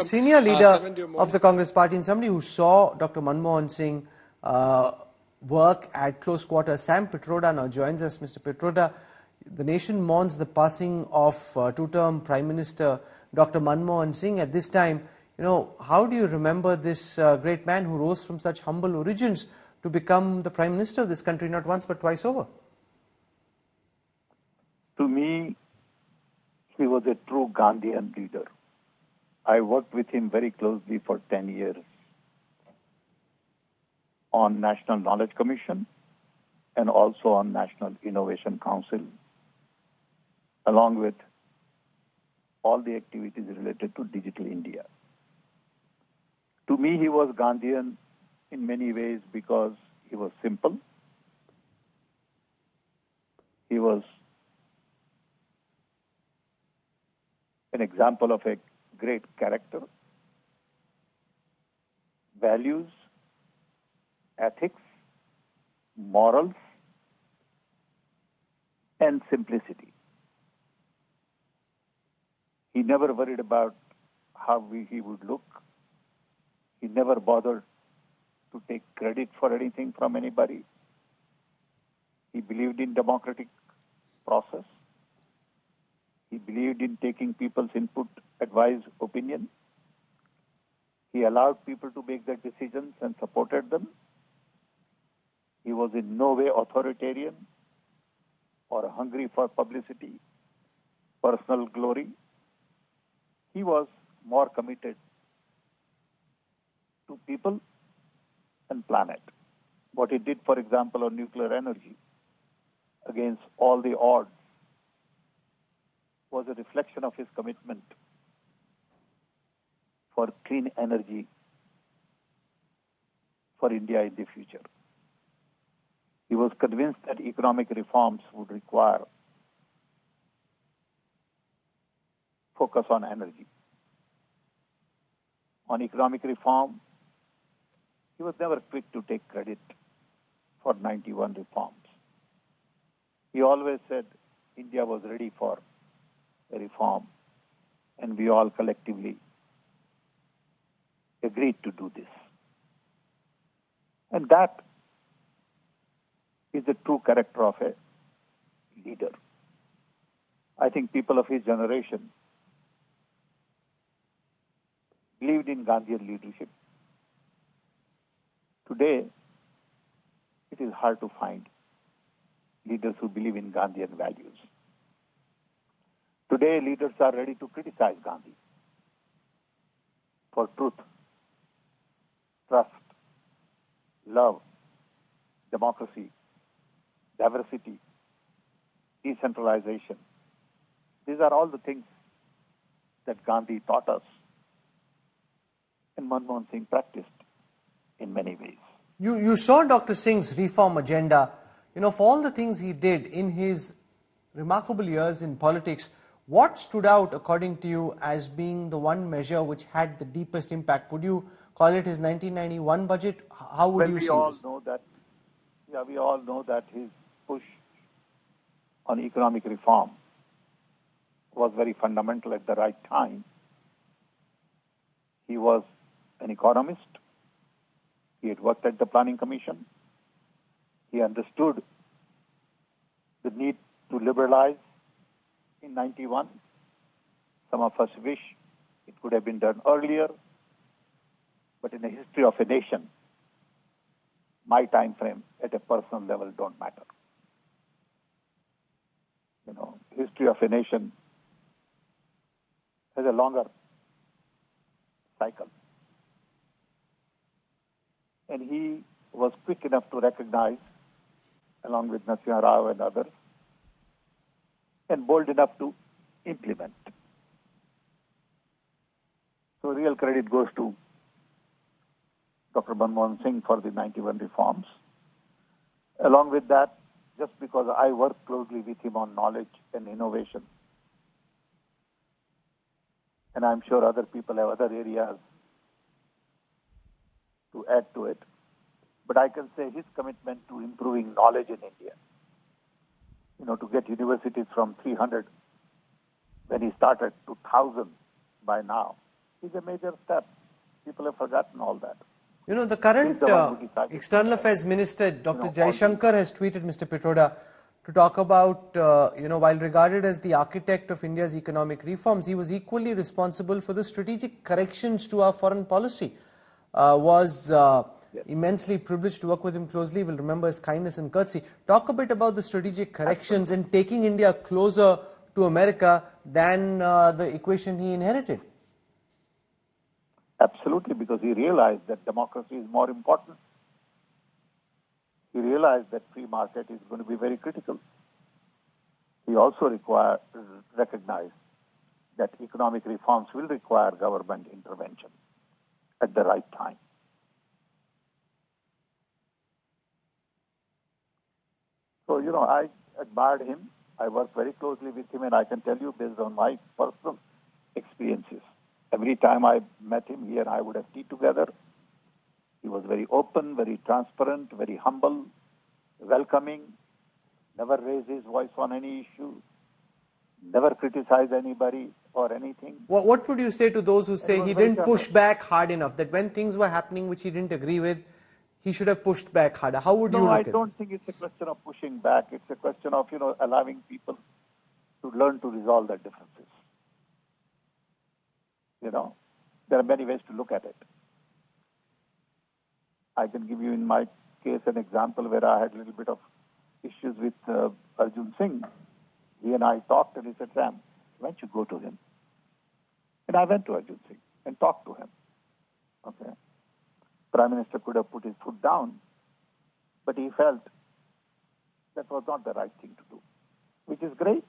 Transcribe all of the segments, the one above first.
Senior leader of the Congress party and somebody who saw Dr. Manmohan Singh work at close quarters. Sam Pitroda now joins us. Mr. Pitroda, the nation mourns the passing of two-term Prime Minister Dr. Manmohan Singh. At this time, how do you remember this great man who rose from such humble origins to become the Prime Minister of this country not once but twice over? To me, he was a true Gandhian leader. I worked with him very closely for 10 years on National Knowledge Commission and also on National Innovation Council, along with all the activities related to Digital India. To me, he was Gandhian in many ways because he was simple. He was an example of a great character, values, ethics, morals, and simplicity. He never worried about how he would look. He never bothered to take credit for anything from anybody. He believed in democratic process. He believed in taking people's input, advice, opinion. He allowed people to make their decisions and supported them. He was in no way authoritarian or hungry for publicity, personal glory. He was more committed to people and planet. What he did, for example, on nuclear energy against all the odds was a reflection of his commitment for clean energy for India in the future. He was convinced that economic reforms would require focus on energy. On economic reform, he was never quick to take credit for 91 reforms. He always said India was ready for a reform, and we all collectively agreed to do this. And that is the true character of a leader. I think people of his generation believed in Gandhian leadership. Today, it is hard to find leaders who believe in Gandhian values. Today, leaders are ready to criticize Gandhi for truth, trust, love, democracy, diversity, decentralization. These are all the things that Gandhi taught us and Manmohan Singh practiced in many ways. You saw Dr. Singh's reform agenda. For all the things he did in his remarkable years in politics, what stood out, according to you, as being the one measure which had the deepest impact? Would you call it his 1991 budget? How would you see this? We all know that his push on economic reform was very fundamental at the right time. He was an economist. He had worked at the Planning Commission. He understood the need to liberalize in 91. Some of us wish it could have been done earlier, but in the history of a nation, my time frame at a personal level don't matter. History of a nation has a longer cycle. And he was quick enough to recognize, along with Narasimha Rao and others, and bold enough to implement. So real credit goes to Dr. Manmohan Singh for the 91 reforms. Along with that, just because I work closely with him on knowledge and innovation, and I'm sure other people have other areas to add to it, but I can say his commitment to improving knowledge in India, to get universities from 300 when he started to 1,000 by now, is a major step. People have forgotten all that. You know, the current He's the one who decided External to, Affairs Minister, Dr. all Jaishankar, has tweeted Mr. Pitroda to talk about, while regarded as the architect of India's economic reforms, he was equally responsible for the strategic corrections to our foreign policy. Was immensely privileged to work with him closely. We'll remember his kindness and courtesy. Talk a bit about the strategic corrections and taking India closer to America than the equation he inherited. Absolutely, because he realized that democracy is more important. He realized that free market is going to be very critical. He also recognized that economic reforms will require government intervention at the right time. So, I admired him. I worked very closely with him, and I can tell you, based on my personal experiences, every time I met him, he and I would have tea together. He was very open, very transparent, very humble, welcoming, never raised his voice on any issue, never criticized anybody or anything. What would you say to those who say he didn't push back hard enough, that when things were happening which he didn't agree with, he should have pushed back harder? How would you look at it? No, I don't think it's a question of pushing back. It's a question of, allowing people to learn to resolve their differences. There are many ways to look at it. I can give you in my case an example where I had a little bit of issues with Arjun Singh. He and I talked, and he said, Sam, why don't you go to him? And I went to Arjun Singh and talked to him. Okay. Prime Minister could have put his foot down, but he felt that was not the right thing to do, which is great.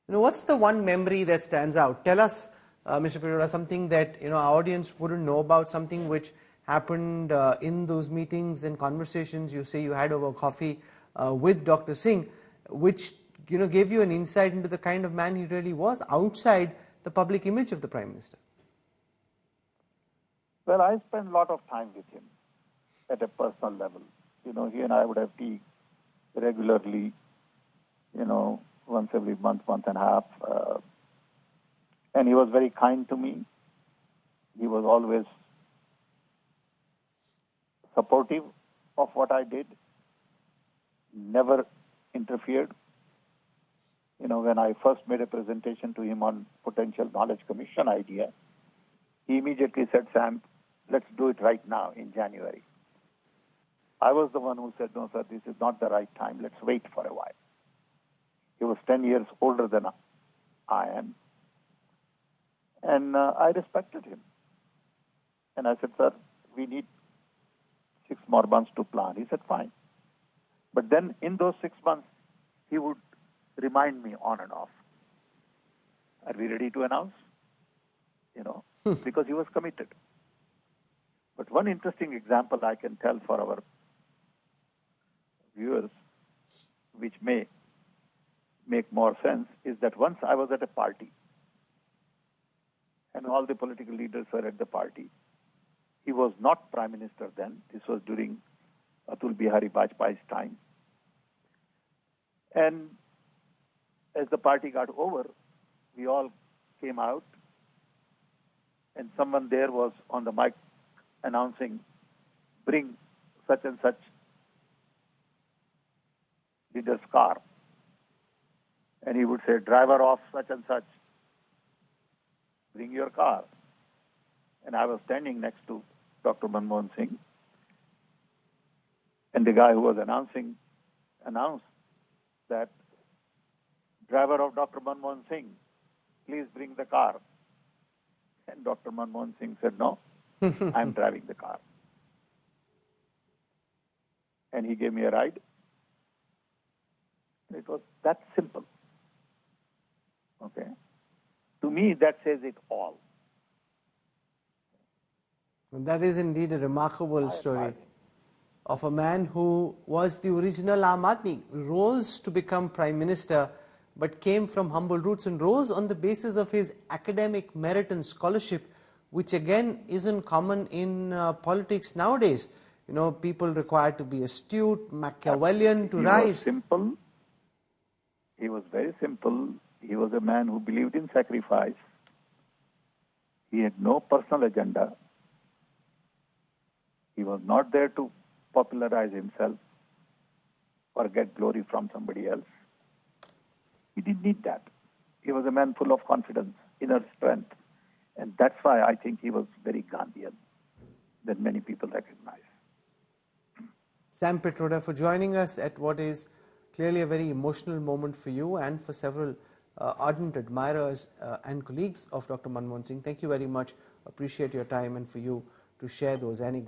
What's the one memory that stands out? Tell us, Mr. Pitroda, something that our audience wouldn't know about, something which happened in those meetings and conversations you say you had over coffee with Dr. Singh, which gave you an insight into the kind of man he really was outside the public image of the Prime Minister. Well, I spent a lot of time with him at a personal level. He and I would have tea regularly, once every month and a half. And he was very kind to me. He was always supportive of what I did, never interfered. When I first made a presentation to him on potential knowledge commission idea, he immediately said, Sam, let's do it right now in January. I was the one who said, no, sir, this is not the right time. Let's wait for a while. He was 10 years older than I am. And I respected him. And I said, sir, we need 6 more months to plan. He said, fine. But then in those 6 months, he would remind me on and off. Are we ready to announce? Because he was committed. But one interesting example I can tell for our viewers, which may make more sense, is that once I was at a party, and all the political leaders were at the party. He was not Prime Minister then. This was during Atul Bihari Vajpayee's time. And as the party got over, we all came out, and someone there was on the mic announcing, bring such and such leader's car. And he would say, driver of such and such, bring your car. And I was standing next to Dr. Manmohan Singh. And the guy who was announcing announced that, driver of Dr. Manmohan Singh, please bring the car. And Dr. Manmohan Singh said, no, I'm driving the car. And he gave me a ride. It was that simple. Okay. To me, that says it all. And that is indeed a remarkable story of a man who was the original Aam Aadmi, rose to become Prime Minister, but came from humble roots and rose on the basis of his academic merit and scholarship, which again isn't common in politics nowadays. People required to be astute, Machiavellian to rise. Was simple. He was very simple, He was a man who believed in sacrifice. He had no personal agenda. He was not there to popularize himself or get glory from somebody else. He didn't need that. He was a man full of confidence, inner strength. And that's why I think he was very Gandhian that many people recognize. Sam Pitroda, for joining us at what is clearly a very emotional moment for you and for several ardent admirers and colleagues of Dr. Manmohan Singh. Thank you very much. Appreciate your time and for you to share those anecdotes.